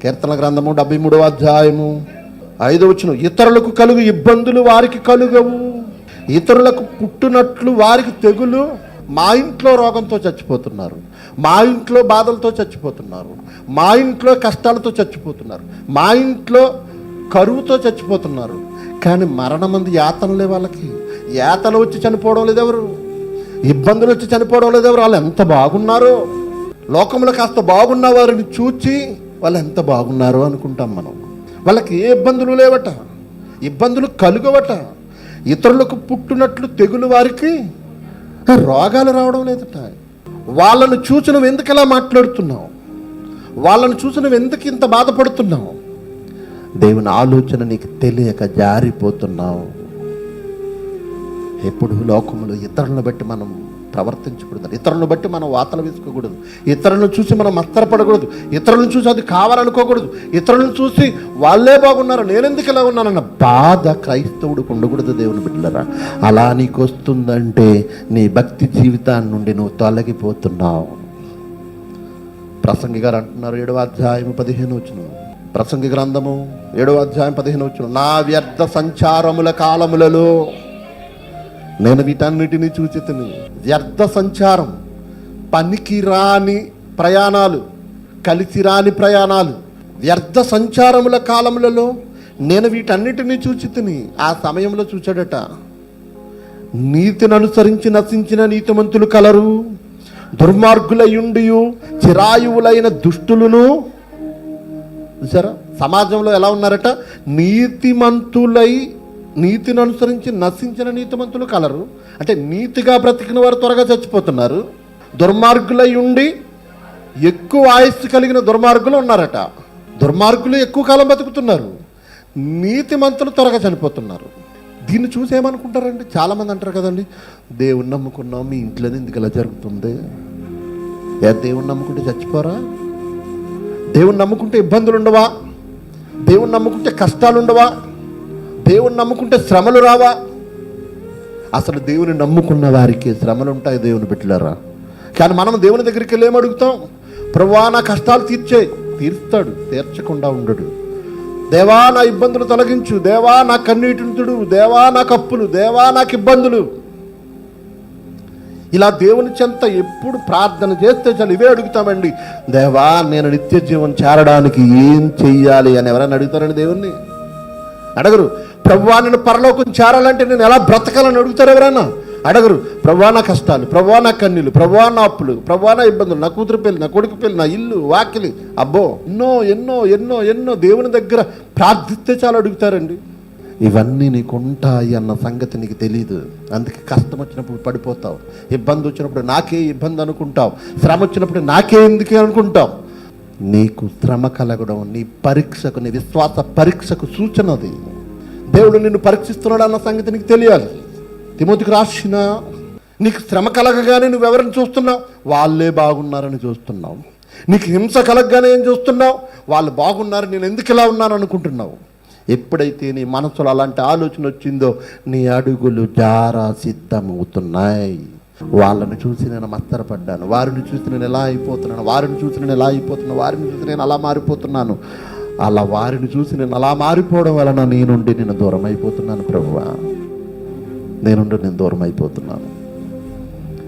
కీర్తన గ్రంథము 73వ అధ్యాయము 5వ వచనం, ఇతరులకు కలుగు ఇబ్బందులు వారికి కలుగవు, ఇతరులకు పుట్టునట్లు వారికి తెగులు. మా ఇంట్లో రోగంతో చచ్చిపోతున్నారు, మా ఇంట్లో బాధలతో చచ్చిపోతున్నారు, మా ఇంట్లో కష్టాలతో చచ్చిపోతున్నారు, మా ఇంట్లో కరువుతో చచ్చిపోతున్నారు. కానీ మరణమంది యాతనలే వాళ్ళకి. యాతన వచ్చి చనిపోవడం లేదు ఎవరు, ఇబ్బందులు వచ్చి చనిపోవడం లేదు ఎవరు. వాళ్ళు ఎంత బాగున్నారో, లోకంలో కాస్త బాగున్న వారిని చూచి వాళ్ళు ఎంత బాగున్నారో అనుకుంటాం మనం. వాళ్ళకి ఏ ఇబ్బందులు లేవట, ఇబ్బందులు కలుగవట. ఇతరులకు పుట్టినట్లు తెగులు వారికి రోగాలు రావడం లేదట. వాళ్ళను చూసి నువ్వు ఎందుకు ఇలా మాట్లాడుతున్నావు, వాళ్ళను చూసి నువ్వు ఎందుకు ఇంత బాధపడుతున్నావు? దేవుని ఆలోచన నీకు తెలియక జారిపోతున్నావు. ఎప్పుడు లోకములు ఇతరులను బట్టి మనం ప్రవర్తించకూడదు, ఇతరులను బట్టి మనం వాతలు వేసుకోకూడదు, ఇతరులను చూసి మనం మత్తరపడకూడదు, ఇతరులను చూసి అది కావాలనుకోకూడదు, ఇతరులను చూసి వాళ్ళే బాగున్నారు నేనెందుకు ఇలా ఉన్నానన్న బాధ క్రైస్తవుడికి ఉండకూడదు. దేవుని బిడ్డలారా, అలా నీకు వస్తుందంటే నీ భక్తి జీవితాన్ని నుండి నువ్వు తొలగిపోతున్నావు. ప్రసంగి గారు అంటున్నారు 7వ అధ్యాయం 15వ వచనం, ప్రసంగి గ్రంథము 7వ అధ్యాయం 15వ వచనం, నా వ్యర్థ సంచారముల కాలములలో నేను వీటన్నిటినీ చూచితిని. వ్యర్థ సంచారం, పనికి రాని ప్రయాణాలు, కలిసి రాని ప్రయాణాలు, వ్యర్థ సంచారముల కాలములలో నేను వీటన్నిటినీ చూచితిని. ఆ సమయంలో చూచాడట, నీతిని అనుసరించి నశించిన నీతిమంతులు కలరు, దుర్మార్గులయుండియు చిరాయువులైన దుష్టులను. చూసారా సమాజంలో ఎలా ఉన్నారట? నీతిని అనుసరించి నశించిన నీతిమంతులు కలరు. అంటే నీతిగా బ్రతికిన వారు త్వరగా చచ్చిపోతున్నారు. దుర్మార్గులై ఉండి ఎక్కువ ఆయుస్సు కలిగిన దుర్మార్గులు ఉన్నారట. దుర్మార్గులు ఎక్కువ కాలం బతుకుతున్నారు, నీతిమంతులు త్వరగా చనిపోతున్నారు. దీన్ని చూసి ఏమనుకుంటారండి? చాలామంది అంటారు కదండి, దేవుణ్ణి నమ్ముకున్నాం, మీ ఇంట్లోనే ఎందుకు ఇలా జరుగుతుంది? దేవుణ్ణి నమ్ముకుంటే చచ్చిపోరా? దేవుణ్ణి నమ్ముకుంటే ఇబ్బందులు ఉండవా? దేవుణ్ణి నమ్ముకుంటే కష్టాలు ఉండవా? దేవుని నమ్ముకుంటే శ్రమలు రావా? అసలు దేవుని నమ్ముకున్న వారికి శ్రమలు ఉంటాయి దేవుని బిడ్డలారా. కానీ మనం దేవుని దగ్గరికి వెళ్ళి ఏమడుగుతాం? ప్రభువా నా కష్టాలు తీరుస్తాడు, తీర్చకుండా ఉండడు. దేవా నా ఇబ్బందులు తొలగించు, దేవా నా కన్నీటిని తుడు, దేవా నాకు అప్పులు, దేవా నాకు ఇబ్బందులు. ఇలా దేవుని చెంత ఎప్పుడు ప్రార్థన చేస్తే చాలు ఇవే అడుగుతామండి. దేవా నేను నిత్య జీవం చేరడానికి ఏం చెయ్యాలి అని ఎవరైనా అడుగుతారండి? దేవుణ్ణి అడగరు. ప్రభువా నేను పరలోకం చేరాలంటే నేను ఎలా బ్రతకాలని అడుగుతారు ఎవరైనా? అడగరు. ప్రభువా నా కష్టాలు, ప్రభువా నా కన్నీళ్ళు, ప్రభువా నా అప్పులు, ప్రభువా నా ఇబ్బందులు, నా కూతురు పెళ్ళి, నా కొడుకు పెళ్ళి, నా ఇల్లు వాకిలి, అబ్బో ఎన్నో ఎన్నో ఎన్నో ఎన్నో దేవుని దగ్గర ప్రార్థిస్తే చాలా అడుగుతారండి. ఇవన్నీ నీకు ఉంటాయి అన్న సంగతి నీకు తెలియదు. అందుకే కష్టం వచ్చినప్పుడు పడిపోతావు, ఇబ్బంది వచ్చినప్పుడు నాకే ఇబ్బంది అనుకుంటావు, శ్రమ వచ్చినప్పుడు నాకే ఎందుకే అనుకుంటావు. నీకు శ్రమ కలగడం నీ పరీక్షకు, నీ విశ్వాస పరీక్షకు సూచన. అది దేవుడు నిన్ను పరీక్షిస్తున్నాడు అన్న సంగతి నీకు తెలియాలి. తిమోతికి రాసిన నీకు శ్రమ కలగగానే నువ్వెవరిని చూస్తున్నావు? వాళ్ళే బాగున్నారని చూస్తున్నావు. నీకు హింస కలగగానే ఏం చూస్తున్నావు? వాళ్ళు బాగున్నారు, నేను ఎందుకు ఇలా ఉన్నాను అనుకుంటున్నావు. ఎప్పుడైతే నీ మనసులో అలాంటి ఆలోచన వచ్చిందో నీ అడుగులు జారా సిద్ధమవుతున్నాయి. వాళ్ళని చూసి నేను మత్తరపడ్డాను, వారిని చూసి నేను ఎలా అయిపోతున్నాను, వారిని చూసి నేను ఎలా అయిపోతున్నాను, వారిని చూసి నేను అలా మారిపోతున్నాను. అలా వారిని చూసి నేను అలా మారిపోవడం వలన నీ నుండి నేను దూరం అయిపోతున్నాను ప్రభువా, నీ నుండి నేను దూరం అయిపోతున్నాను.